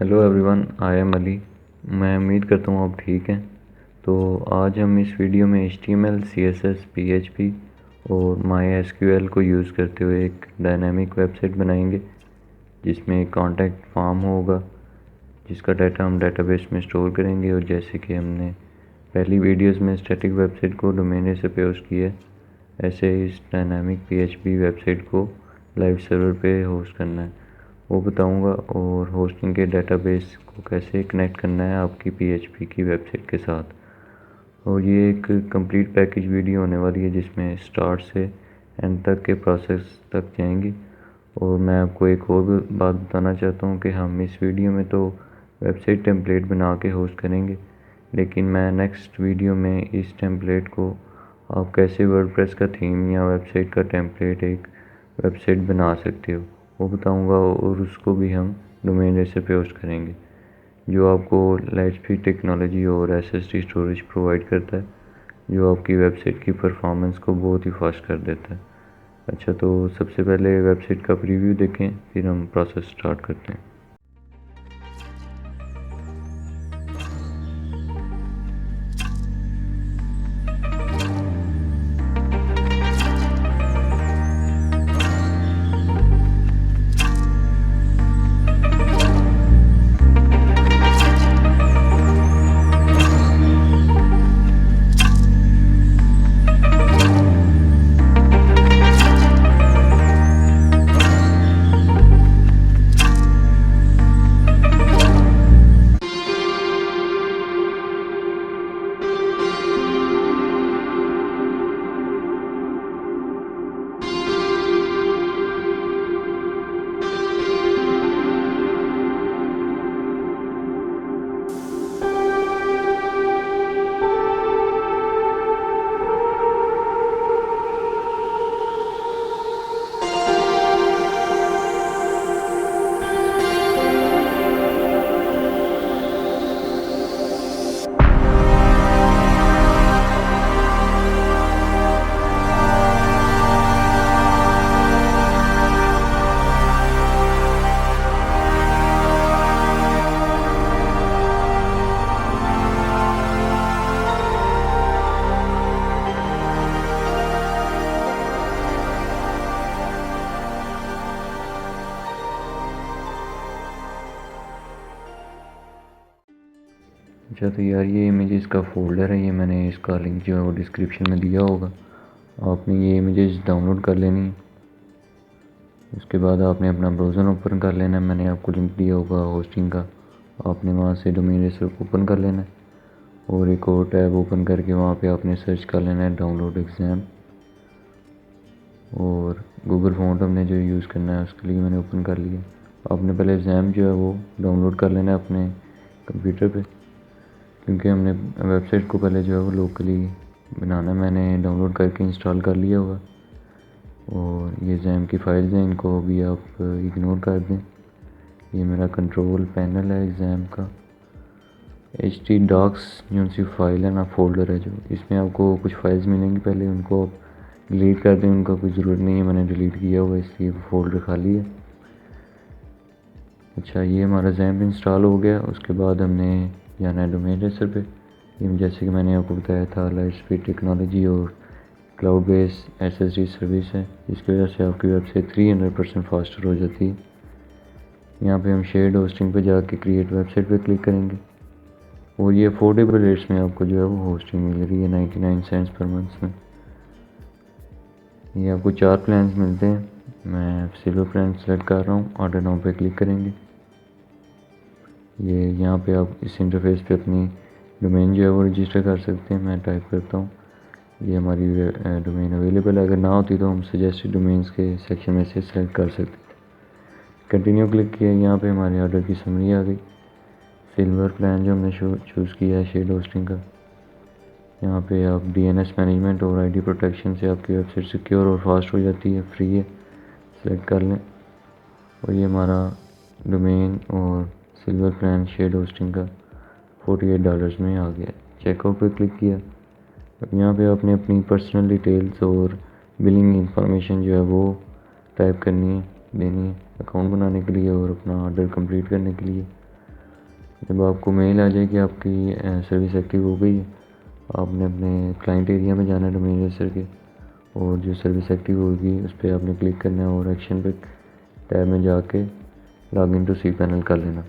Hello everyone, I am Ali. मैं उम्मीद करता हूँ आप ठीक हैं। तो आज हम इस वीडियो में HTML, CSS, PHP और MySQL को यूज़ करते हुए एक डायनामिक वेबसाइट बनाएंगे जिसमें एक कॉन्टैक्ट फॉर्म होगा जिसका डाटा हम डेटाबेस में स्टोर करेंगे। और जैसे कि हमने पहली वीडियोस में स्टैटिक वेबसाइट को डोमेन नेम से पोस्ट किया है, ऐसे इस डायनामिक PHP वेबसाइट को लाइव सर्वर पे होस्ट करना है, वो बताऊंगा। और होस्टिंग के डेटाबेस को कैसे कनेक्ट करना है आपकी PHP की वेबसाइट के साथ। और ये एक कंप्लीट पैकेज वीडियो होने वाली है जिसमें स्टार्ट से एंड तक के प्रोसेस तक जाएंगी। और मैं आपको एक और भी बात बताना चाहता हूँ कि हम इस वीडियो में तो वेबसाइट टेम्पलेट बना के होस्ट करेंगे, लेकिन मैं नेक्स्ट वीडियो में इस टेम्पलेट को आप कैसे वर्डप्रेस का थीम या वेबसाइट का टेम्पलेट एक वेबसाइट बना सकते हो वो बताऊंगा। और उसको भी हम डोमेन नेम से पोस्ट करेंगे जो आपको लाइटस्पीड टेक्नोलॉजी और SSD स्टोरेज प्रोवाइड करता है, जो आपकी वेबसाइट की परफॉर्मेंस को बहुत ही फास्ट कर देता है। अच्छा, तो सबसे पहले वेबसाइट का प्रीव्यू देखें, फिर हम प्रोसेस स्टार्ट करते हैं। अच्छा, तो यार ये इमेजेस का फोल्डर है, ये मैंने इसका लिंक जो है वो डिस्क्रिप्शन में दिया होगा। आपने ये इमेजेस डाउनलोड कर लेनी है। उसके बाद आपने अपना ब्राउज़र ओपन कर लेना है, मैंने आपको लिंक दिया होगा होस्टिंग का। आपने वहाँ से डोमेन नेम ओपन कर लेना है और एक और टैब ओपन करके वहाँ पे आपने सर्च कर लेना है डाउनलोड एग्ज़ाम। और गूगल फ़ॉन्ट हमने जो यूज़ करना है उसके लिए मैंने ओपन कर लिया। आपने पहले एग्ज़ाम जो है वो डाउनलोड कर लेना है अपने कंप्यूटर पे, क्योंकि हमने वेबसाइट को पहले जो है वो लोकली बनाना है। मैंने डाउनलोड करके इंस्टॉल कर लिया होगा। और ये एग्ज़ाम की फाइल्स हैं, इनको भी आप इग्नोर कर दें। ये मेरा कंट्रोल पैनल है एग्ज़ाम का। htdocs जो सी फाइल है ना, फोल्डर है, जो इसमें आपको कुछ फाइल्स मिलेंगी, पहले उनको आप डिलीट कर दें, उनका कोई ज़रूरत नहीं है, मैंने डिलीट किया हुआ इसलिए फोल्डर खाली है। अच्छा, ये हमारा एग्ज़ाम इंस्टॉल हो गया। उसके बाद हमने जाना है डोमेन रेसर पे। ये जैसे कि मैंने आपको बताया था, लाइटस्पीड टेक्नोलॉजी और क्लाउड बेस्ड SSD सर्विस है, जिसकी वजह से आपकी वेबसाइट 300% फास्टर हो जाती है। यहाँ पे हम शेयर्ड होस्टिंग पे जाके क्रिएट वेबसाइट पे क्लिक करेंगे और ये अफोर्डेबल रेट्स में आपको जो है वो होस्टिंग मिल रही है 99 सेंट्स पर मंथ में। ये आपको 4 प्लान्स मिलते हैं। मैं सिल्वर प्लान सेलेक्ट कर रहा हूँ, ऑर्डर नाउ पे क्लिक करेंगे। ये यहाँ पे आप इस इंटरफेस पे अपनी डोमेन जो है वो रजिस्टर कर सकते हैं। मैं टाइप करता हूँ, ये हमारी डोमेन अवेलेबल है। अगर ना होती तो हम सजेस्टेड डोमेन्स के सेक्शन में से सेलेक्ट कर सकते थे। कंटिन्यू क्लिक किया, यहाँ पे हमारे ऑर्डर की समरी आ गई। सिल्वर प्लान जो हमने चूज़ किया है शेयर्ड होस्टिंग का, यहाँ पे आप DNS मैनेजमेंट और ID प्रोटेक्शन से आपकी वेबसाइट सिक्योर और फास्ट हो जाती है, फ्री है, सेलेक्ट कर लें। और ये हमारा डोमेन और सिल्वर प्लान शेयर्ड होस्टिंग का $48 में आ गया। चेकआउट पे क्लिक किया। अब यहाँ पे आपने अपनी पर्सनल डिटेल्स और बिलिंग इंफॉर्मेशन जो है वो टाइप करनी है, देनी है अकाउंट बनाने के लिए और अपना ऑर्डर कंप्लीट करने के लिए। जब आपको मेल आ जाए कि आपकी सर्विस एक्टिव हो गई है, आपने अपने क्लाइंट एरिया में जाना है डोमेन रजिस्टर के, और जो सर्विस एक्टिव होगी उस पर आपने क्लिक करना है और एक्शन पे टैब में जाके log in to C panel कर लेना।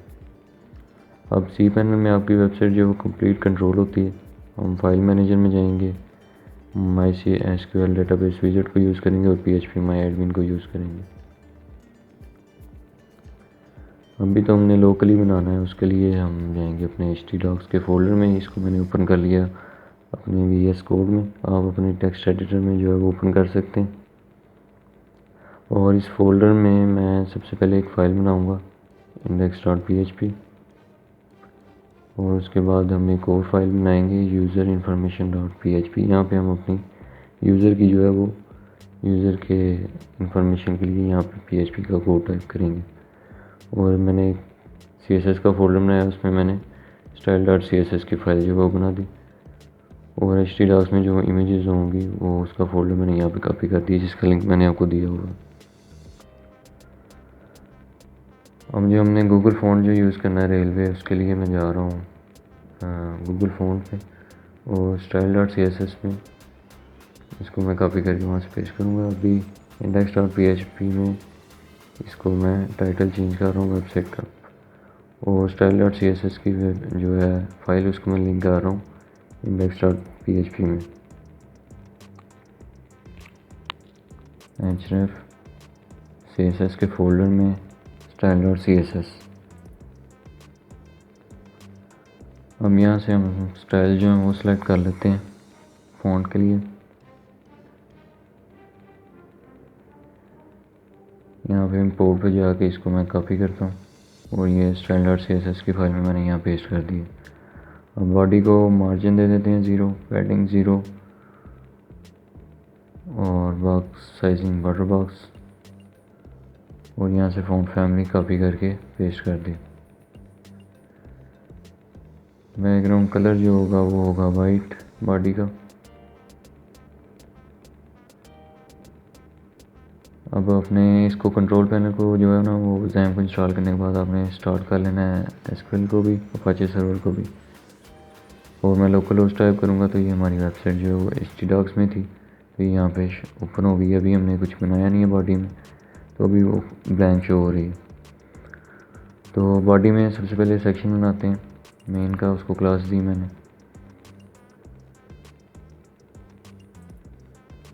अब सी पैनल में आपकी वेबसाइट जो है वो कंप्लीट कंट्रोल होती है। हम फाइल मैनेजर में जाएंगे, माई सी एसक्यूएल डेटाबेस विजेट को यूज़ करेंगे और पीएचपी माई एडमिन को यूज़ करेंगे। अभी तो हमने लोकली बनाना है, उसके लिए हम जाएंगे अपने htdocs के फोल्डर में। इसको मैंने ओपन कर लिया अपने VS कोड में। आप अपने टेक्स्ट एडिटर में जो है वो ओपन कर सकते हैं। और इस फोल्डर में मैं सबसे पहले एक फ़ाइल बनाऊंगा index.php, और उसके बाद हम एक और फाइल बनाएंगे यूज़र इन्फॉर्मेशन डॉट php। यहाँ पर हम अपनी यूज़र की जो है वो यूज़र के इंफॉर्मेशन के लिए यहाँ पे php का कोड टाइप करेंगे। और मैंने CSS का फोल्डर बनाया, उसमें मैंने style.css की फ़ाइल जो है वो बना दी। और htdocs में जो इमेजेस होंगी वो उसका फोल्डर मैंने यहाँ पे कॉपी कर दिया, जिसका लिंक मैंने आपको दिया हुआ। अब जो हमने गूगल फ़ॉन्ट जो यूज़ करना है रेलवे, उसके लिए मैं जा रहा हूँ गूगल फ़ॉन्ट पे, और style.css में इसको मैं कॉपी करके वहाँ से पेस्ट करूँगा। अभी index.php में इसको मैं टाइटल चेंज कर रहा हूँ वेबसाइट का, और style.css की जो है फाइल उसको मैं लिंक कर रहा हूँ index.php में। href css के फोल्डर में style.css। अब यहाँ से हम स्टाइल जो है वो सिलेक्ट कर लेते हैं फ़ॉन्ट के लिए। यहाँ पे इम्पोर्ट पे जाके इसको मैं कॉपी करता हूँ, और ये style.css की फाइल में मैंने यहाँ पेस्ट कर दी है। अब बॉडी को मार्जिन दे देते हैं 0, पैडिंग 0, और बॉक्स साइजिंग वाटर बॉक्स, और यहाँ से फ़ॉन्ट फैमिली कॉपी करके पेस्ट कर दी। बैकग्राउंड कलर जो होगा वो होगा वाइट बॉडी का। अब अपने इसको कंट्रोल पैनल को जो है ना वो XAMPP को इंस्टॉल करने के बाद आपने स्टार्ट कर लेना है SQL को भी, अपाचे सर्वर को भी। और मैं लोकल होस्ट टाइप करूँगा तो ये हमारी वेबसाइट जो है वो htdocs में थी, तो ये यहाँ पे ओपन हो गई। अभी हमने कुछ बनाया नहीं है बॉडी में, तो अभी वो ब्लैंक शो हो रही है। तो बॉडी में सबसे पहले सेक्शन बनाते हैं मेन का, उसको क्लास दी मैंने।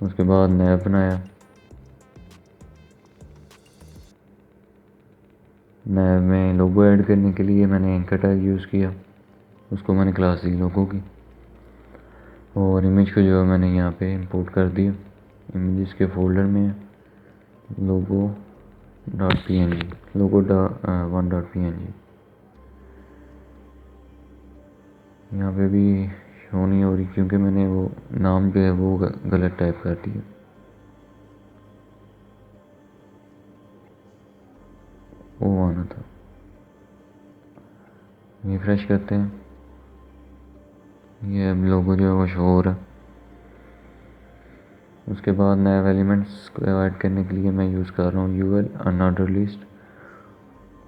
उसके बाद नैव बनाया, नैव में लोगो ऐड करने के लिए मैंने एंकर टैग यूज़ किया, उसको मैंने क्लास दी लोगो की। और इमेज को जो है मैंने यहाँ पे इंपोर्ट कर दिया, इमेजेस के फोल्डर में लोगो डॉट png, लोगो वन डॉट png। यहाँ पे भी शो नहीं हो रही क्योंकि मैंने वो नाम जो है वो गलत टाइप कर दिया। वो आना था, रिफ्रेश करते हैं, ये अब लोगो जो है वो शो हो रहा है। उसके बाद नए एलिमेंट्स को ऐड करने के लिए मैं यूज़ कर रहा हूँ UL अनऑर्डर लिस्ट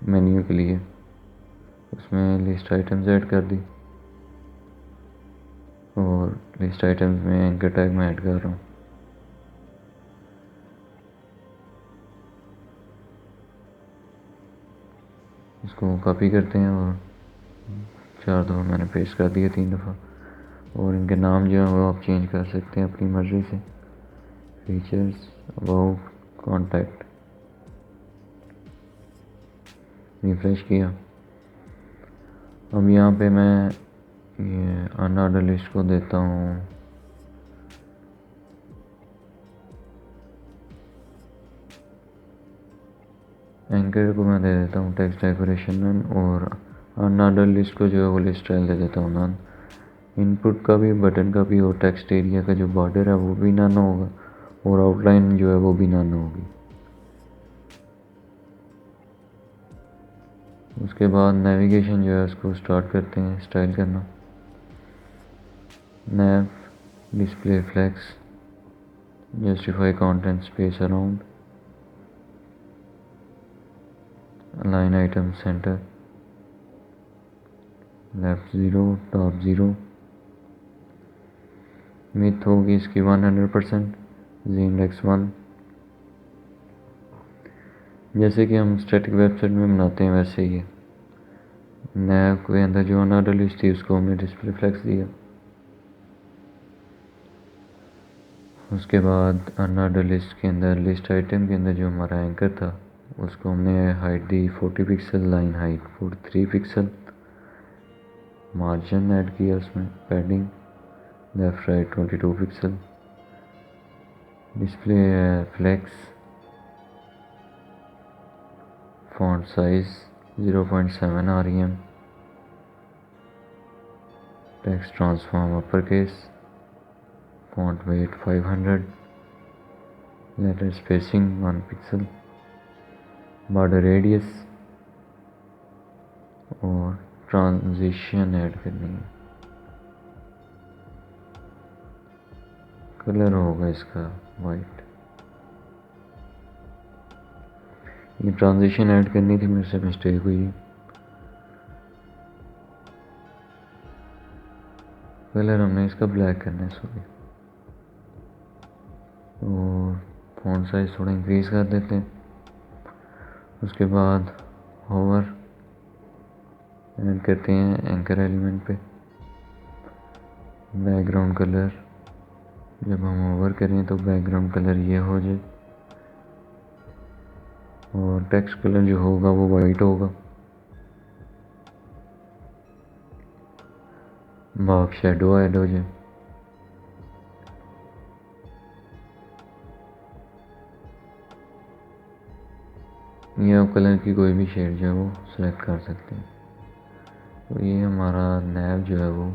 मेन्यू के लिए। उसमें लिस्ट आइटम्स ऐड कर दी, और लिस्ट आइटम्स में एंकर टैग में ऐड कर रहा हूँ। इसको कॉपी करते हैं और 4 दफ़ा मैंने पेस्ट कर दिया, 3 दफ़ा। और इनके नाम जो है वो आप चेंज कर सकते हैं अपनी मर्ज़ी से। फीचर्स, अबाउट, कॉन्टैक्ट, रिफ्रेश किया। अब यहाँ पे मैं ये अनऑर्डर लिस्ट को देता हूँ एंकर को मैं दे देता हूँ टेक्स्ट डेकोरेशन नन, और अनऑर्डर लिस्ट को जो है वो लिस्ट स्टाइल दे देता हूँ नन। इनपुट का भी, बटन का भी, और टेक्स्ट एरिया का जो बॉर्डर है वो भी नन होगा, और आउटलाइन जो है वो भी नन होगी। उसके बाद नेविगेशन जो है उसको स्टार्ट करते हैं स्टाइल करना। Nav, display flex, justify content space around, align item center, left 0, top 0। Width होगी इसकी 100%, z-index 1। जैसे कि हम स्टैटिक वेबसाइट में बनाते हैं वैसे ही नैव के अंदर जो अनऑर्डर लिस्ट थी उसको हमने डिस्प्ले फ्लेक्स दिया। उसके बाद अनऑर्डर लिस्ट के अंदर लिस्ट आइटम के अंदर जो हमारा एंकर था उसको हमने हाइट दी 40 pixel, line height 43 pixel. Margin add किया उसमें, padding left right 22 pixel. Display flex, font size 0.7 rem, text transform upper case, font weight 500, letter spacing 1 pixel, border radius और ट्रांजिशन ऐड करनी है। कलर होगा इसका वाइट। ये transition add करनी थी, मेरे से मिस्टेक हुई। कलर हमने इसका ब्लैक करना है, सॉरी। और फॉन्ट साइज थोड़ा इंक्रीज कर देते हैं। उसके बाद होवर ऐड करते हैं एंकर एलिमेंट पे। बैकग्राउंड कलर जब हम होवर करें तो बैकग्राउंड कलर ये हो जाए और टेक्स्ट कलर जो होगा वो वाइट होगा। बाग शेडो ऐड हो जाए। ये आप कलर की कोई भी शेड जो है वो सिलेक्ट कर सकते हैं। तो ये हमारा नैव जो है वो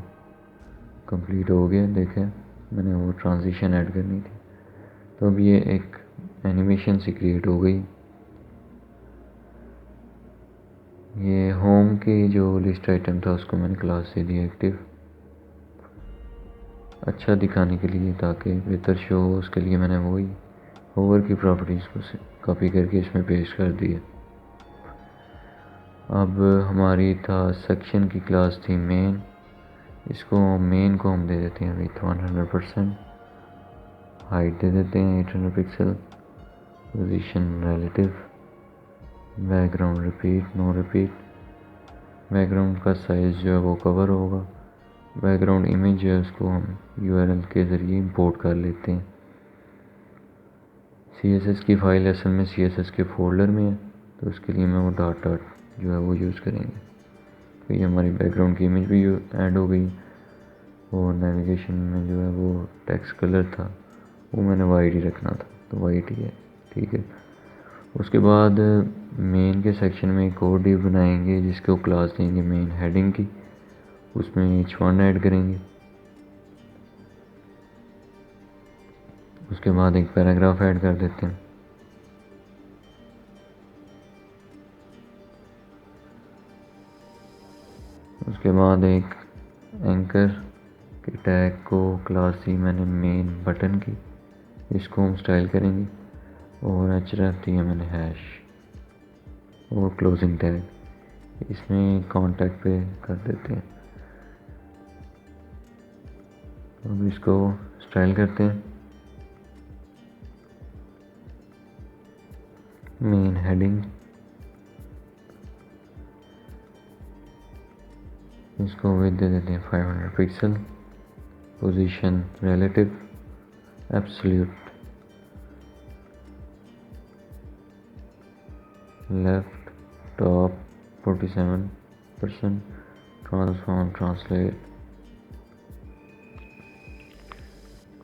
कंप्लीट हो गया। देखें, मैंने वो ट्रांजिशन ऐड करनी थी, तो अब ये एक एनिमेशन सी क्रिएट हो गई। ये होम की जो लिस्ट आइटम था उसको मैंने क्लास से दिया एक्टिव, अच्छा दिखाने के लिए, ताकि बेहतर शो हो। उसके लिए मैंने वही होवर की प्रॉपर्टीज़ को कॉपी करके इसमें पेस्ट कर दिया। अब हमारी था सेक्शन की क्लास थी मेन, इसको मेन को हम दे देते हैं विथ 100%, हाइट दे देते हैं 800 pixel, position relative, background repeat no repeat. Background का साइज़ जो है वो कवर होगा। बैकग्राउंड इमेज जो है उसको हम URL के ज़रिए इंपोर्ट कर लेते हैं। CSS की फ़ाइल असल में CSS के फोल्डर में है, तो उसके लिए मैं वो डॉट जो है वो यूज़ करेंगे। तो ये हमारी बैकग्राउंड की इमेज भी ऐड हो गई। और नेविगेशन में जो है वो टेक्स्ट कलर था वो मैंने वाइट ही रखना था, तो वाइट ही है, ठीक है। उसके बाद मेन के सेक्शन में एक और डिव बनाएंगे जिसको क्लास देंगे मेन हेडिंग की, उसमें h1 ऐड करेंगे। उसके बाद एक पैराग्राफ ऐड कर देते हैं। उसके बाद एक एंकर के टैग को क्लास दी मैंने मेन बटन की, इसको हम स्टाइल करेंगे। और href दिया मैंने हैश और क्लोजिंग टैग, इसमें कॉन्टैक्ट पे कर देते हैं। अब इसको स्टाइल करते हैं। मेन हेडिंग, इसको विड्थ दे देते हैं 500 pixel, position relative absolute, left top 47%, transform translate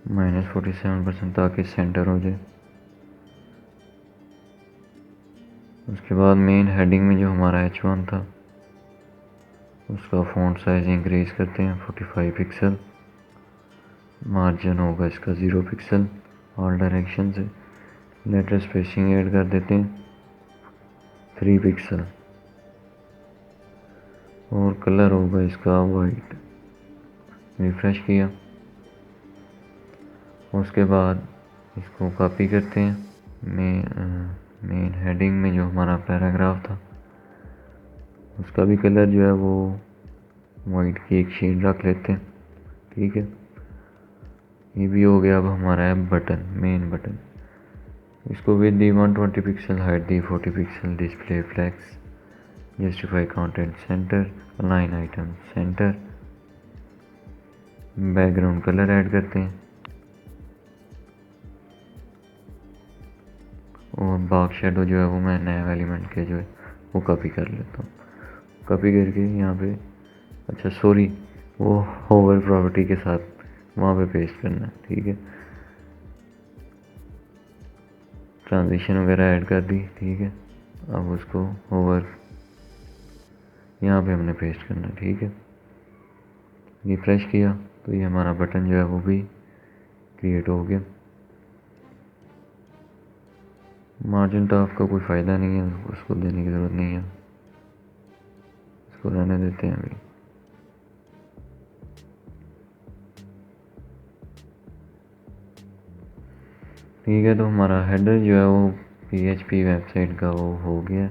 -47% ताकि सेंटर हो जाए। उसके बाद मेन हेडिंग में जो हमारा h1 था उसका फ़ॉन्ट साइज इंक्रीज़ करते हैं 45 पिक्सल। मार्जिन होगा इसका 0 पिक्सल ऑल डायरेक्शन से। लेटर स्पेसिंग ऐड कर देते हैं 3 पिक्सल और कलर होगा इसका वाइट। रिफ्रेश किया। उसके बाद इसको कॉपी करते हैं। मेन हेडिंग में जो हमारा पैराग्राफ था उसका भी कलर जो है वो वाइट की एक शेड रख लेते हैं, ठीक है। ये भी हो गया। अब हमारा है बटन, मेन बटन। इसको विद दी 120 पिक्सल, हाइट दी 40 pixel, display flex, justify content centre, align item centre, background colour add करते हैं और बॉक्स शेडो जो है वो मैं नया एलिमेंट के जो है वो कॉपी कर लेता हूँ। कॉपी करके यहाँ पे, अच्छा सॉरी, वो होवर प्रॉपर्टी के साथ वहाँ पे पेस्ट करना है, ठीक है। ट्रांजिशन वगैरह ऐड कर दी, ठीक है। अब उसको होवर यहाँ पे हमने पेस्ट करना है, ठीक है। रिफ्रेश किया तो ये हमारा बटन जो है वो भी क्रिएट हो गया। मार्जिन टॉप का कोई फ़ायदा नहीं है, उसको देने की ज़रूरत नहीं है, इसको रहने देते हैं अभी। ठीक है, तो हमारा हेडर जो है वो PHP वेबसाइट का वो हो गया।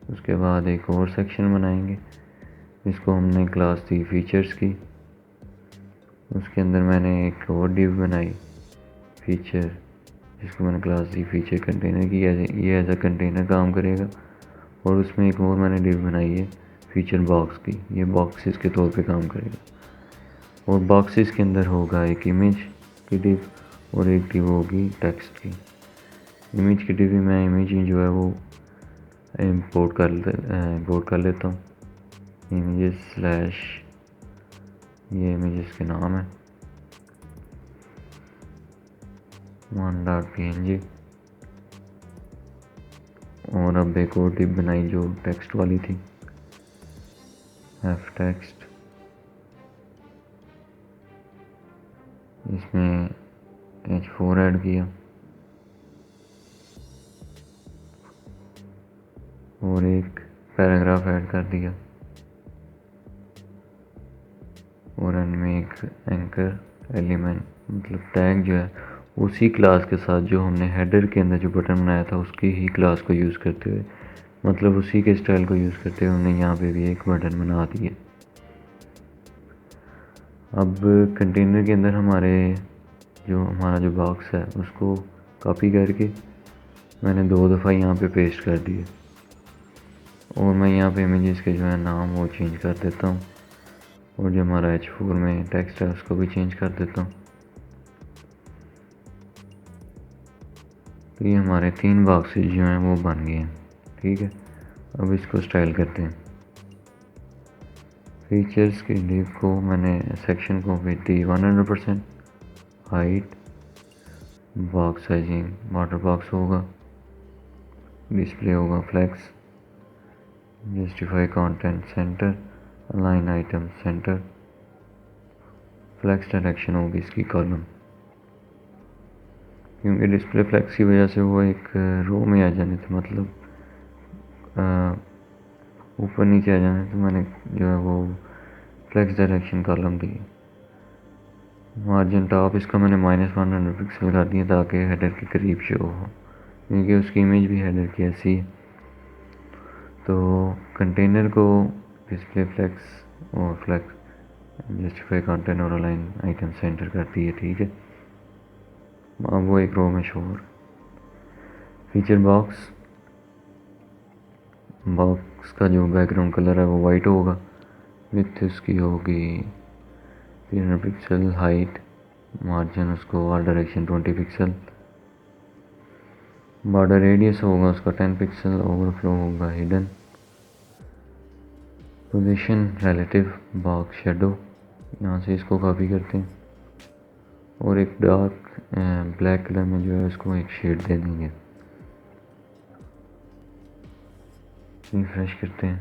उसके बाद एक और सेक्शन बनाएंगे, इसको हमने क्लास दी फीचर्स की। उसके अंदर मैंने एक और डिव बनाई फीचर, जिसको मैंने क्लास दी फीचर कंटेनर की। ये एज अ कंटेनर काम करेगा। और उसमें एक और मैंने डिव बनाई है फीचर बॉक्स की, ये बॉक्सेस के तौर पे काम करेगा। और बॉक्सेस के अंदर होगा एक इमेज की डिव और एक डिव होगी टेक्स्ट की। इमेज की डिव मैं इमेज जो है वो इंपोर्ट कर लेता हूँ। इमेजेस स्लैश, ये इमेजेस के नाम है 1.png। और अब एक और डिव बनाई जो टेक्स्ट वाली थी, एफ टेक्स्ट। इसमें H4 ऐड किया और एक पैराग्राफ ऐड कर दिया और एंड में एक एंकर एलिमेंट, मतलब टैग जो है उसी क्लास के साथ जो हमने हेडर के अंदर जो बटन बनाया था उसकी ही क्लास को यूज़ करते हुए, मतलब उसी के स्टाइल को यूज़ करते हुए हमने यहाँ पे भी एक बटन बना दिया। अब कंटेनर के अंदर हमारा जो बॉक्स है उसको कॉपी करके मैंने 2 दफ़ा यहाँ पे पेस्ट कर दिए। और मैं यहाँ पे इमेजेस के जो है नाम वो चेंज कर देता हूँ और जो हमारा H4 में टेक्स्ट है उसको भी चेंज कर देता हूँ। तो ये हमारे 3 बॉक्सेस जो हैं वो बन गए हैं, ठीक है। अब इसको स्टाइल करते हैं। फीचर्स की डिव को मैंने सेक्शन को विथ दी 100%, height, box sizing border box होगा, डिस्प्ले होगा flex, justify content centre, align item centre, flex direction होगी इसकी कॉलम, क्योंकि डिस्प्ले फ्लेक्स की वजह से वो एक रो में आ जाने थे, मतलब ऊपर नीचे आ जाने थे। मैंने जो है वो फ्लेक्स डायरेक्शन कॉलम दी। मार्जिन टॉप इसका मैंने -100 पिक्सल कर दिया ताकि हेडर के करीब शो हो, क्योंकि उसकी इमेज भी हेडर की ऐसी है। तो कंटेनर को डिस्प्ले फ्लेक्स और फ्लेक्स जस्टिफाई कंटेंट और अलाइन आइटम सेंटर करती है, ठीक है। अब वो एक रो में शो हो। फीचर बॉक्स का जो बैकग्राउंड कलर है वो वाइट होगा, विथ उसकी होगी 300 पिक्सल, हाइट, मार्जिन उसको all direction 20 pixel, border radius होगा उसका 10 पिक्सल, ओवरफ्लो होगा hidden, position relative box shadow, यहाँ से इसको कॉपी करते हैं और एक डार्क ब्लैक कलर में जो है उसको एक शेड दे देंगे। रिफ्रेश करते हैं।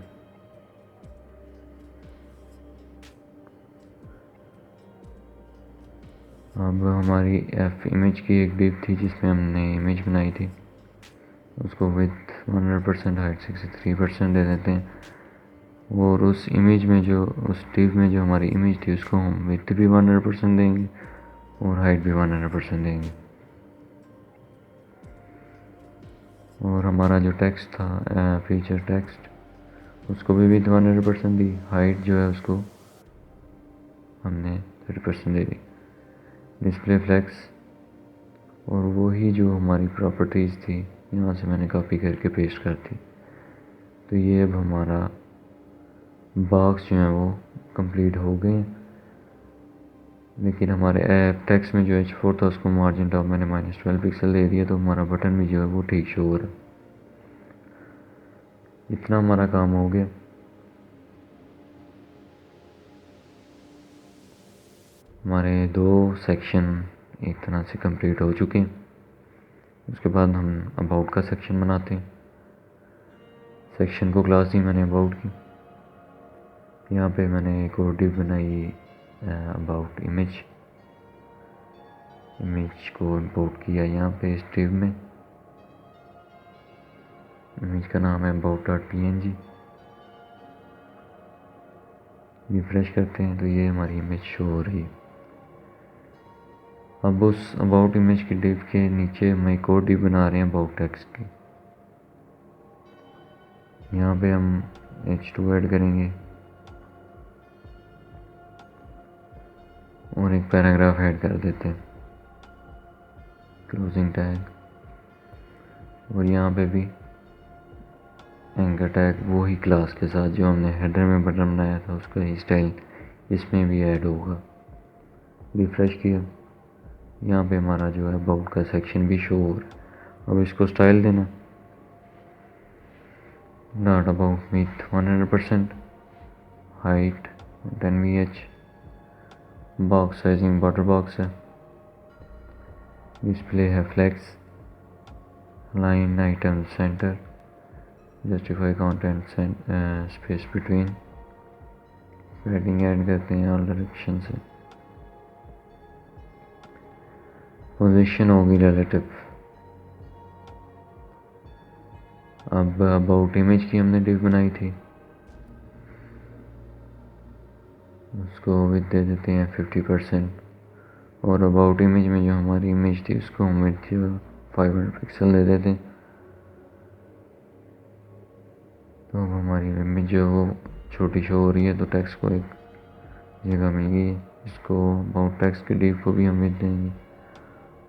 अब हमारी एफ इमेज की एक डिव थी जिसमें हमने इमेज बनाई थी, उसको विथ 100%, हाइट 63% दे देते हैं। और उस इमेज में जो उस डिव में जो हमारी इमेज थी उसको हम विथ भी 100% देंगे और हाइट भी 100% देंगे। और हमारा जो टेक्स्ट था फीचर टेक्स्ट, उसको भी विथ 100% दी। हाइट जो है उसको हमने 30% दे दी। डिस्प्ले फ्लेक्स और वही जो हमारी प्रॉपर्टीज़ थी यहाँ से मैंने कॉपी करके पेस्ट कर दी। तो ये अब हमारा बॉक्स जो है वो कंप्लीट हो गए हैं। लेकिन हमारे ऐप टेक्स्ट में जो H4 था उसको मार्जिन टॉप मैंने -12 पिक्सल दे दिया, तो हमारा बटन भी जो है वो ठीक शो हो रहा है। इतना हमारा काम हो गया। हमारे 2 सेक्शन एक तरह से कंप्लीट हो चुके हैं। उसके बाद हम अबाउट का सेक्शन बनाते हैं। सेक्शन को क्लास दी मैंने अबाउट की। यहाँ पे मैंने एक और डिव बनाई अबाउट इमेज को इंपोर्ट किया यहाँ पे इस डिव में। इमेज का नाम है about.png। रिफ्रेश करते हैं तो ये हमारी इमेज शो हो रही है। अब उस अबाउट इमेज की डिव के नीचे हम एक और डिव बना रहे हैं अबाउट टेक्स्ट की। यहाँ पे हम H2 ऐड करेंगे और एक पैराग्राफ ऐड कर देते हैं, क्लोजिंग टैग। और यहाँ पे भी एंकर टैग वही क्लास के साथ जो हमने हेडर में बटन बनाया था उसका ही स्टाइल इसमें भी ऐड होगा। रिफ्रेश किया, यहाँ पे हमारा जो है अबाउट का सेक्शन भी शो हो रहा है। अब इसको स्टाइल देना, dot about width 100%, height 10 VH, box sizing border box है, डिस्प्ले है flex, align item centre, justify content space between, padding add करते हैं ऑल डायरेक्शन से, पोजीशन होगी रिलेटिव। अब अबाउट इमेज की हमने डिव बनाई थी, उसको विद दे देते हैं 50%। और अबाउट इमेज में जो हमारी इमेज थी उसको हम विद 500 पिक्सल दे देते हैं। तो अब हमारी इमेज जो वो छोटी शो हो रही है, तो टेक्स्ट को एक जगह मिल गई है। इसको अबाउट टेक्स्ट के डिव को भी हम विद देंगे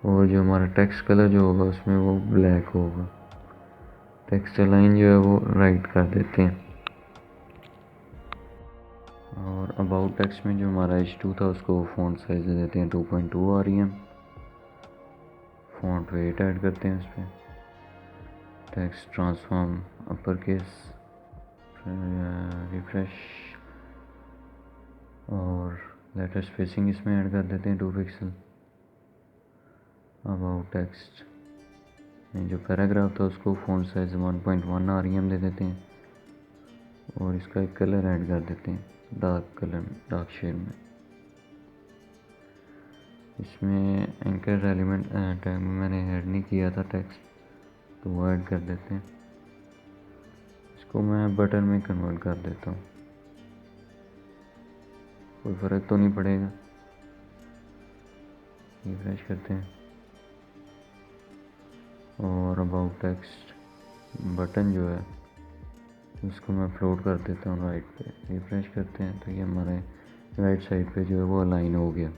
और जो हमारा टेक्स्ट कलर जो होगा उसमें वो ब्लैक होगा। टेक्स्ट लाइन जो है वो राइट कर देते हैं। और अबाउट टेक्स्ट में जो हमारा H2 था उसको फ़ॉन्ट साइज दे देते हैं 2.2 REM। फ़ॉन्ट वेट ऐड करते हैं उस पर, text transform upper case, refresh, और लेटर स्पेसिंग इसमें ऐड कर देते हैं 2 पिक्सल। अबाउट टेक्स्ट में जो पैराग्राफ था उसको फ़ॉन्ट साइज 1.1 REM दे देते हैं और इसका एक कलर ऐड कर देते हैं, डार्क कलर, डार्क शेड में। इसमें एंकर एलिमेंट टैग में मैंने ऐड नहीं किया था टेक्स्ट, तो वो ऐड कर देते हैं। इसको मैं बटन में कन्वर्ट कर देता हूँ, कोई फ़र्क तो नहीं पड़ेगा। रिफ्रेश करते हैं और अबाउट टेक्स्ट बटन जो है उसको मैं फ्लोट कर देता हूँ राइट पे। रिफ्रेश करते हैं तो ये हमारे राइट साइड पे जो है वो अलाइन हो गया।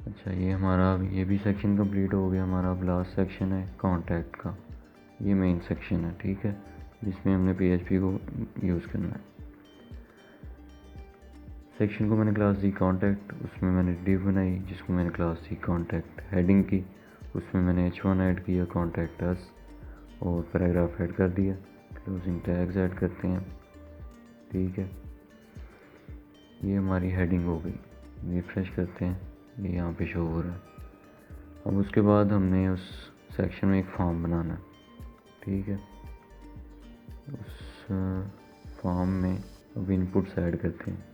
अच्छा, ये हमारा ये भी सेक्शन कंप्लीट हो गया। हमारा अब लास्ट सेक्शन है कॉन्टैक्ट का। ये मेन सेक्शन है, ठीक है, जिसमें हमने PHP को यूज़ करना है। सेक्शन को मैंने क्लास दी कॉन्टैक्ट, उसमें मैंने डिव बनाई जिसको मैंने क्लास दी कॉन्टैक्ट हेडिंग की, उसमें मैंने H1 ऐड किया कॉन्टैक्ट अस और पैराग्राफ ऐड कर दिया। क्लोजिंग टैग्स ऐड करते हैं, ठीक है। ये हमारी हेडिंग हो गई। रिफ्रेश करते हैं, ये यहाँ पे शो हो रहा है। अब उसके बाद हमने उस सेक्शन में एक फॉर्म बनाना है, ठीक है। उस फॉर्म में अब इनपुट्स ऐड करते हैं।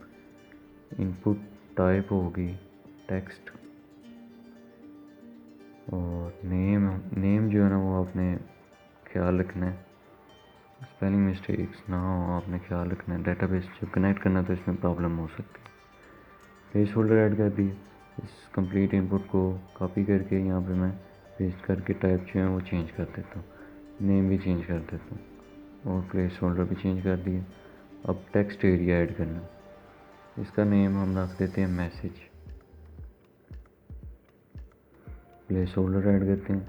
इनपुट टाइप होगी टेक्स्ट और नेम जो है ना वो आपने ख्याल रखना है, स्पेलिंग मिस्टेक्स ना हो आपने ख्याल रखना है। डेटाबेस जब कनेक्ट करना तो इसमें प्रॉब्लम हो सकती है। प्लेस होल्डर ऐड कर दिए। इस कंप्लीट इनपुट को कॉपी करके यहाँ पे मैं पेस्ट करके टाइप जो है वो चेंज कर देता हूँ, नेम भी चेंज कर देता हूँ और प्लेस होल्डर भी चेंज कर दिए। अब टेक्स्ट एरिया ऐड करना, इसका नेम हम रख देते हैं मैसेज। प्लेस होल्डर ऐड करते हैं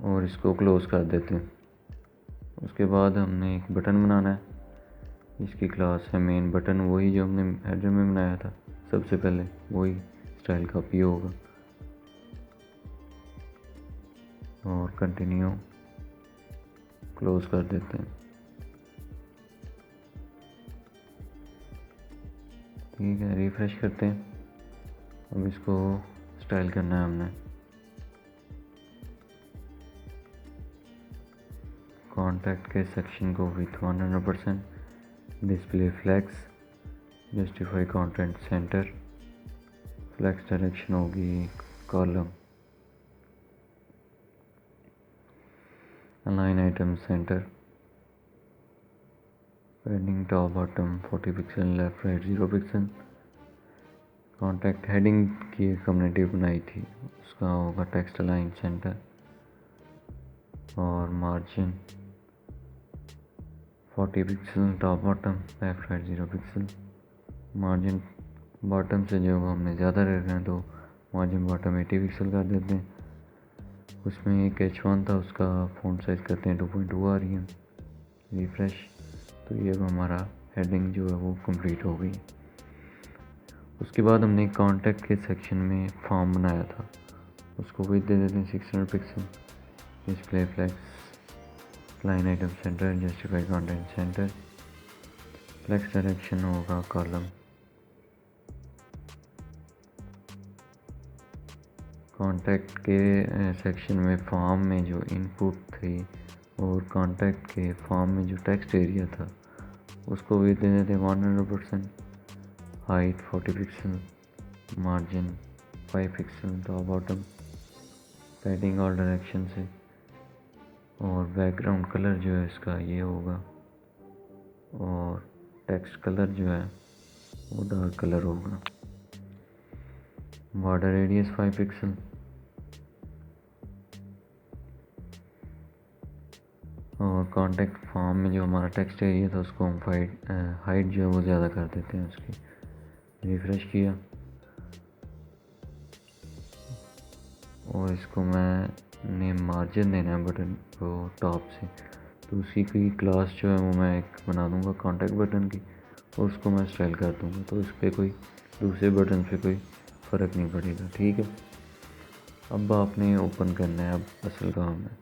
और इसको क्लोज कर देते हैं। उसके बाद हमने एक बटन बनाना है, इसकी क्लास है मेन बटन, वही जो हमने हेडर में बनाया था सबसे पहले, वही स्टाइल कॉपी होगा। और कंटिन्यू क्लोज कर देते हैं। ठीक है, रिफ्रेश करते हैं। अब इसको स्टाइल करना है हमने। कॉन्टैक्ट के सेक्शन को width 100%, display flex, justify content centre, flex direction होगी column, align item center, padding top bottom 40 pixel, left right 0 pixel. Contact heading की एक हमने टिप बनाई थी, उसका होगा टेक्स्ट अलाइन सेंटर। और margin 40 pixel top bottom, left right 0 pixel. Margin bottom से जो हमने ज़्यादा रखना है तो मार्जिन बॉटम 80 पिक्सल कर देते हैं। उसमें एक H1 था, उसका फ़ॉन्ट साइज़ करते हैं 2.2 आ रही है। रिफ्रेश, तो ये अब हमारा हेडिंग जो है वो कंप्लीट हो गई। उसके बाद हमने कॉन्टैक्ट के सेक्शन में फॉर्म बनाया था, उसको भी दे देते हैं 600 pixel. Display flex, align item centre, justify content centre, flex direction होगा कॉलम। कॉन्टैक्ट के सेक्शन में फॉर्म में जो इनपुट थी और कॉन्टैक्ट के फॉर्म में जो टेक्स्ट एरिया था उसको भी दे देते 100%, height 40 pixel, margin 5 pixel top bottom, padding all direction से। और बैकग्राउंड कलर जो है इसका ये होगा, और टेक्स्ट कलर जो है वो डार्क कलर होगा। Border radius 5 pixel. और कॉन्टैक्ट फॉर्म में जो हमारा टेक्स्ट एरिया था उसको हम हाइट जो है वो ज़्यादा कर देते हैं उसकी। रिफ्रेश किया और इसको मैंने मार्जिन देना है बटन को टॉप से, तो उसी की क्लास जो है वो मैं एक बना दूंगा कॉन्टैक्ट बटन की, और उसको मैं स्टाइल कर दूंगा, तो इस पर कोई दूसरे बटन पे कोई फ़र्क नहीं पड़ेगा। ठीक है, अब आपने ओपन करना है, अब असल काम है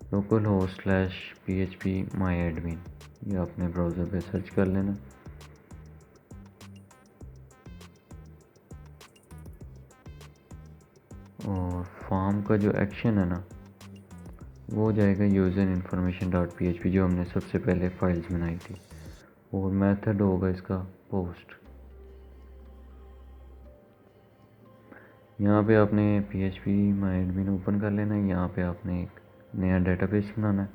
लोकल होस्ट /php myadmin, ये आपने ब्राउज़र पे सर्च कर लेना। और फॉर्म का जो एक्शन है ना वो हो जाएगा यूज़र इन्फॉर्मेशन .php, जो हमने सबसे पहले फाइल्स बनाई थी, और मेथड होगा इसका पोस्ट। यहाँ पे आपने php myadmin ओपन कर लेना है। यहाँ पे आपने एक नया डेटाबेस बनाना है।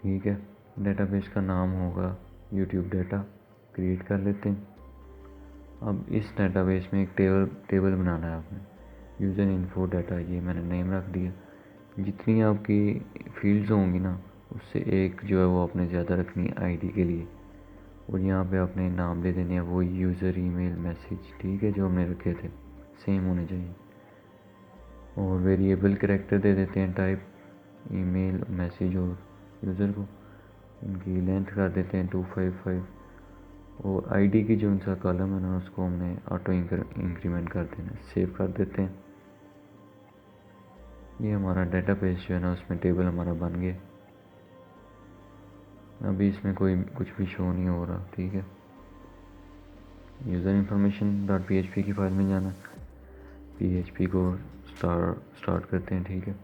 ठीक है, डेटाबेस का नाम होगा यूट्यूब डाटा, क्रिएट कर लेते हैं। अब इस डेटाबेस में एक टेबल बनाना है आपने, यूज़र इन्फो डाटा, ये मैंने नेम रख दिया। जितनी आपकी फील्ड्स होंगी ना उससे एक जो है वो आपने ज़्यादा रखनी है आईडी के लिए, और यहाँ पे आपने नाम दे देने हैं वो यूज़र ईमेल मैसेज, ठीक है, जो हमने रखे थे सेम होने चाहिए। और वेरिएबल कैरेक्टर दे देते हैं टाइप, ईमेल मैसेज और यूज़र को, इनकी लेंथ कर देते हैं 255, और आईडी की जो उनका कॉलम है ना उसको हमने ऑटो इंक्रीमेंट कर देना। सेव कर देते हैं। ये हमारा डेटाबेस जो है ना उसमें टेबल हमारा बन गया। अभी इसमें कोई कुछ भी शो नहीं हो रहा। ठीक है, यूज़र इन्फॉर्मेशन .php की फाइल में जाना, php को स्टार्ट करते हैं। ठीक है,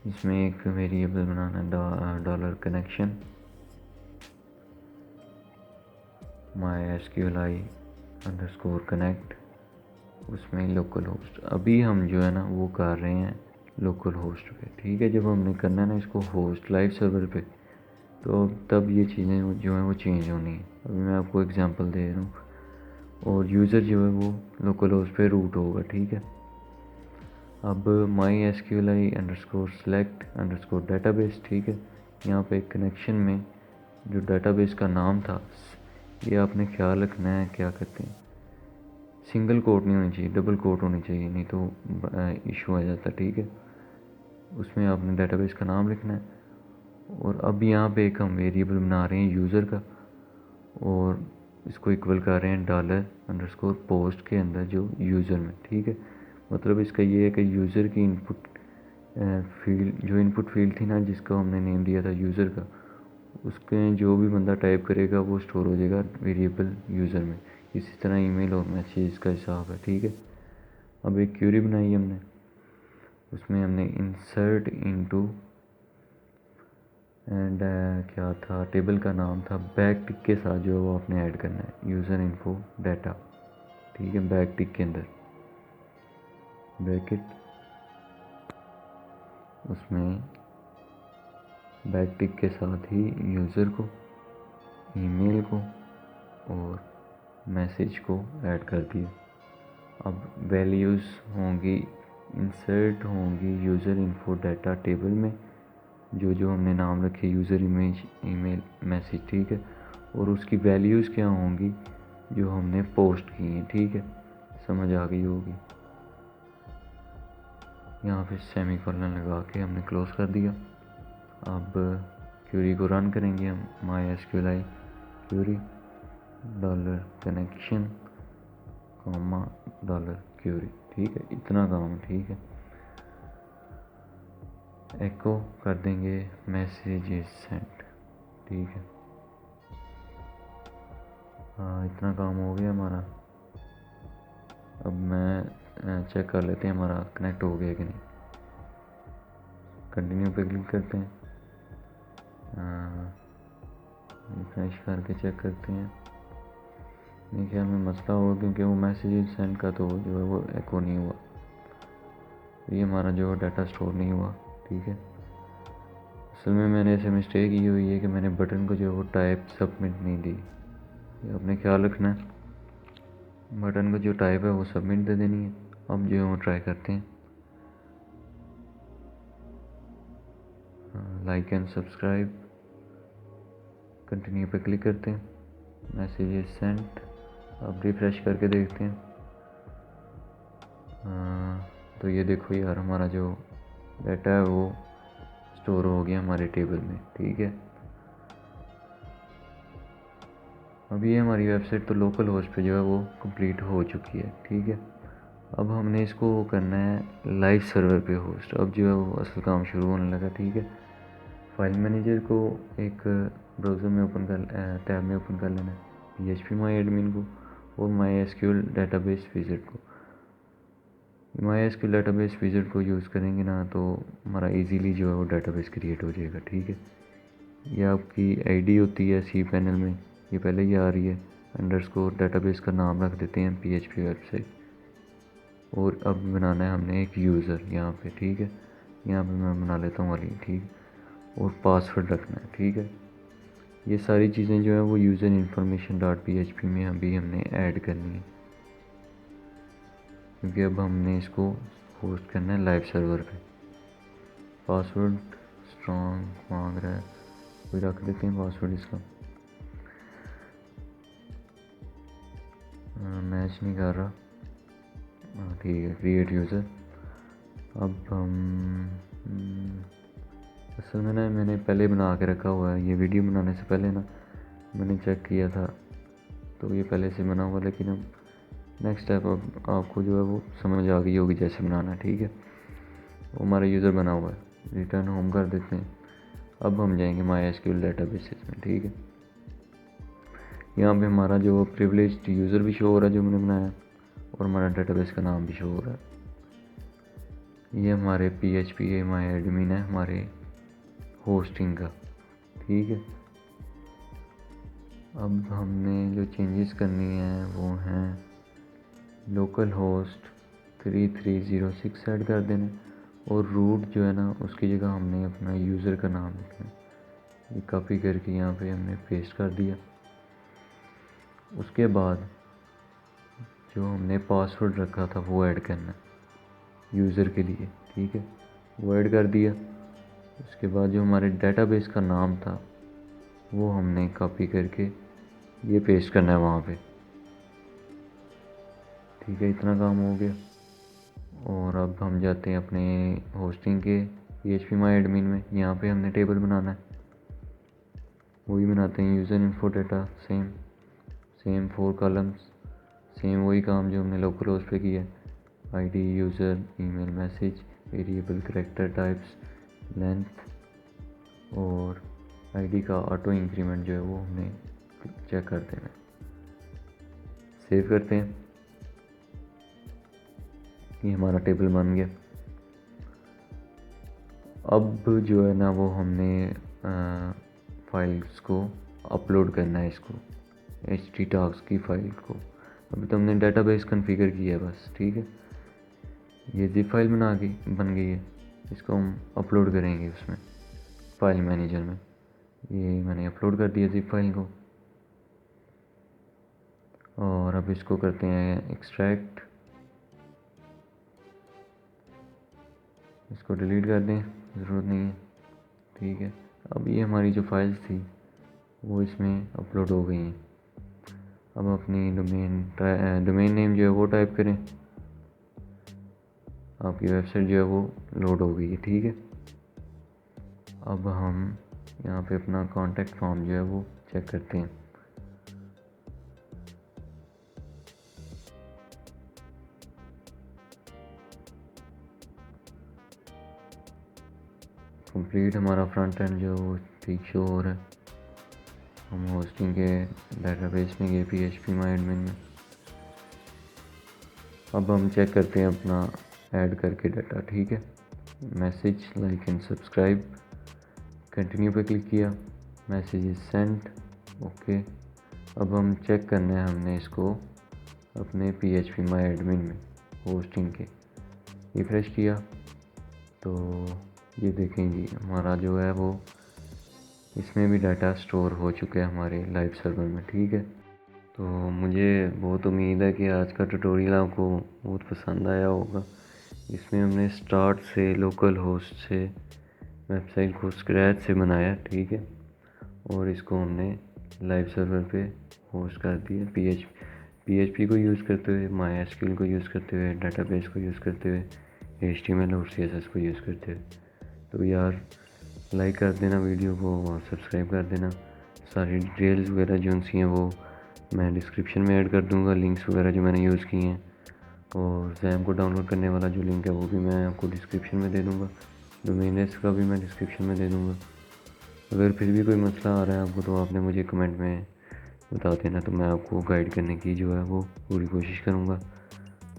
इसमें एक वेरिएबल बनाना है $कनेक्शन mysqli_connect, उसमें लोकल होस्ट। अभी हम जो है ना वो कर रहे हैं लोकल होस्ट पे। ठीक है, जब हमने करना है ना इसको होस्ट लाइव सर्वर पे, तो तब ये चीज़ें जो हैं वो चेंज होनी है। अभी मैं आपको एग्जांपल दे रहा हूँ। और यूज़र जो है वो लोकल होस्ट पे रूट होगा। ठीक है, अब MySQLi_select_database, ठीक है। यहाँ पे कनेक्शन में जो डाटाबेस का नाम था ये आपने ख्याल रखना है, क्या कहते हैं, सिंगल कोट नहीं होनी चाहिए, डबल कोट होनी चाहिए, नहीं तो इशू आ जाता है, ठीक है। उसमें आपने डाटाबेस का नाम लिखना है। और अब यहाँ पे एक हम वेरिएबल बना रहे हैं यूज़र का, और इसको इक्वल कर रहे हैं $_पोस्ट के अंदर जो यूज़र में, ठीक है। मतलब इसका ये है कि यूज़र की इनपुट फील्ड, जो इनपुट फील्ड थी ना जिसको हमने नेम दिया था यूज़र का, उसके जो भी बंदा टाइप करेगा वो स्टोर हो जाएगा वेरिएबल यूज़र में। इसी तरह ईमेल और मैसेज का हिसाब है, ठीक है। अब एक क्यूरी बनाई हमने, उसमें हमने इंसर्ट इनटू एंड क्या था, टेबल का नाम था बैक टिक के साथ जो है वो आपने ऐड करना है, यूज़र इन्फो डाटा, ठीक है। बैक टिक के अंदर ब्रैकेट, उसमें बैक टिक के साथ ही यूज़र को, ईमेल को और मैसेज को ऐड कर दिया। अब वैल्यूज़ होंगी, इंसर्ट होंगी यूज़र इन्फो डाटा टेबल में, जो जो हमने नाम रखे यूज़र, इमेज, ईमेल, मैसेज, ठीक है। और उसकी वैल्यूज़ क्या होंगी जो हमने पोस्ट की हैं, ठीक है। समझ आ गई होगी। यहाँ पे सेमीकोलन लगा के हमने क्लोज कर दिया। अब क्यूरी को रन करेंगे हम, MySQLi क्यूरी $connection, $क्यूरी, ठीक है। इतना काम, ठीक है। एको कर देंगे मैसेज इज सेंट, ठीक है। हाँ, इतना काम हो गया हमारा। अब मैं चेक कर लेते हैं हमारा कनेक्ट हो गया कि नहीं। कंटिन्यू पे क्लिक करते हैं, रिफ्रेश करके चेक करते हैं। मेरे ख्याल में मसला होगा क्योंकि वो मैसेज सेंड का तो जो है वो एको नहीं हुआ, ये हमारा जो डाटा स्टोर नहीं हुआ, ठीक है। असल में मैंने ऐसे मिस्टेक ये हुई है कि मैंने बटन को जो है वो टाइप सबमिट नहीं दी, ये अपने ख्याल रखना है। बटन को जो टाइप है वो सबमिट दे देनी है। अब जो है वो ट्राई करते हैं, लाइक एंड सब्सक्राइब, कंटिन्यू पे क्लिक करते हैं, मैसेज इज सेंट। अब रिफ्रेश करके देखते हैं। तो ये देखो यार, हमारा जो डाटा है वो स्टोर हो गया हमारे टेबल में, ठीक है। अब ये हमारी वेबसाइट तो लोकल होस्ट पे जो है वो कंप्लीट हो चुकी है, ठीक है। अब हमने इसको करना है लाइव सर्वर पे होस्ट। अब जो है वो असल काम शुरू होने लगा, ठीक है। फाइल मैनेजर को एक ब्राउज़र में ओपन कर, टैब में ओपन कर लेना है, PHP माई एडमिन को और MySQL डाटाबेस विजिट को। MySQL डाटाबेस विजिट को यूज़ करेंगे ना तो हमारा इजीली जो है वो डाटाबेस क्रिएट हो जाएगा, ठीक है। ये आपकी आईडी होती है cPanel में, ये पहले ही आ रही है, अंडरस्कोर डाटाबेस का नाम रख देते हैं PHP वेबसाइट। और अब बनाना है हमने एक यूज़र यहाँ पे, ठीक है। यहाँ पे मैं बना लेता हूँ वाली, ठीक। और पासवर्ड रखना है, ठीक है। ये सारी चीज़ें जो है वो यूज़र इन्फॉर्मेशन .php में अभी हमने ऐड करनी है, क्योंकि अब हमने इसको होस्ट करना है लाइव सर्वर पे। पासवर्ड स्ट्रॉन्ग मांग रहा है, कोई रख देते हैं पासवर्ड इसका, मैच नहीं कर रहा, ठीक है। Create user. अब हम असल में ना मैंने पहले बना के रखा हुआ है, ये वीडियो बनाने से पहले ना मैंने चेक किया था, तो ये पहले से बना हुआ। लेकिन अब नेक्स्ट स्टेप अब आपको जो है वो समझ आ गई होगी जैसे बनाना, ठीक है। वो हमारा यूज़र बना हुआ है, रिटर्न होम कर देते हैं। अब हम जाएंगे MySQL डाटाबेसेस में, ठीक है। यहाँ पे हमारा जो प्रिविलेज्ड यूज़र भी शो हो रहा है जो मैंने बनाया, और हमारा डाटाबेस का नाम भी शो हो रहा है। ये हमारे PHP माई एडमिन है, हमारे होस्टिंग का, ठीक है। अब हमने जो चेंजेस करनी है वो हैं लोकल होस्ट 3306 ऐड कर देना, और रूट जो है ना उसकी जगह हमने अपना यूज़र का नाम लिखना है। ये कॉपी करके यहाँ पे हमने पेस्ट कर दिया। उसके बाद जो हमने पासवर्ड रखा था वो ऐड करना है। यूज़र के लिए, ठीक है। वो ऐड कर दिया। उसके बाद जो हमारे डेटाबेस का नाम था वो हमने कॉपी करके ये पेस्ट करना है वहाँ पे, ठीक है। इतना काम हो गया। और अब हम जाते हैं अपने होस्टिंग के PHP माई एडमिन में। यहाँ पे हमने टेबल बनाना है, वही बनाते हैं। User info data same 4 columns, same वही काम जो हमने लोकल होस्ट पे किया। ID user, email message, variable character types, length और ID का ऑटो इंक्रीमेंट जो है वो हमने चेक कर देना है। सेव करते हैं। ये हमारा टेबल बन गया। अब जो है ना वो हमने फाइल्स को अपलोड करना है, इसको htdocs की फाइल को। अभी तो हमने डेटाबेस कॉन्फ़िगर किया है बस, ठीक है। ये जिप फाइल बन गई है। इसको हम अपलोड करेंगे उसमें फाइल मैनेजर में। ये मैंने अपलोड कर दिया जिप फाइल को। और अब इसको करते हैं एक्सट्रैक्ट। इसको डिलीट कर दें, ज़रूरत नहीं है, ठीक है। अब ये हमारी जो फाइल्स थी वो इसमें अपलोड हो गई हैं। अब अपनी डोमेन नेम जो है वो टाइप करें। आपकी वेबसाइट जो है वो लोड हो गई है, ठीक है। अब हम यहाँ पे अपना कॉन्टैक्ट फॉर्म जो है वो चेक करते हैं। कंप्लीट हमारा फ्रंट एंड जो है वो ठीक शो हो रहा है। हम होस्टिंग के डेटाबेस में गए PHP माई एडमिन में। अब हम चेक करते हैं अपना ऐड करके डाटा, ठीक है। Message like and subscribe, continue पे क्लिक किया, मैसेज इज सेंट, ओके। अब हम चेक करना है हमने इसको अपने PHP माई एडमिन में होस्टिंग के। रिफ्रेश किया तो ये देखें जी, हमारा जो है वो इसमें भी डाटा स्टोर हो चुका है हमारे लाइव सर्वर में, ठीक है। तो मुझे बहुत उम्मीद है कि आज का ट्यूटोरियल आपको बहुत पसंद आया होगा। इसमें हमने स्टार्ट से लोकल होस्ट से वेबसाइट को स्क्रैच से बनाया, ठीक है। और इसको हमने लाइव सर्वर पे होस्ट कर दिया PHP को यूज़ करते हुए, MySQL को यूज़ करते हुए, डेटाबेस को यूज़ करते हुए, HTML और CSS को यूज़ करते हुए। तो यार लाइक कर देना वीडियो को और सब्सक्राइब कर देना। सारी डिटेल्स वगैरह जो सी हैं वो मैं डिस्क्रिप्शन में ऐड कर दूंगा, लिंक्स वगैरह जो मैंने यूज़ किए हैं। और XAMPP को डाउनलोड करने वाला जो लिंक है वो भी मैं आपको डिस्क्रिप्शन में दे दूंगा। डोमेन का भी मैं डिस्क्रिप्शन में दे दूंगा। अगर फिर भी कोई मसला आ रहा है आपको तो आपने मुझे कमेंट में बता देना, तो मैं आपको गाइड करने की जो है वो पूरी कोशिश करूँगा।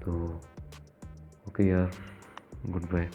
तो ओके यार, गुड बाय।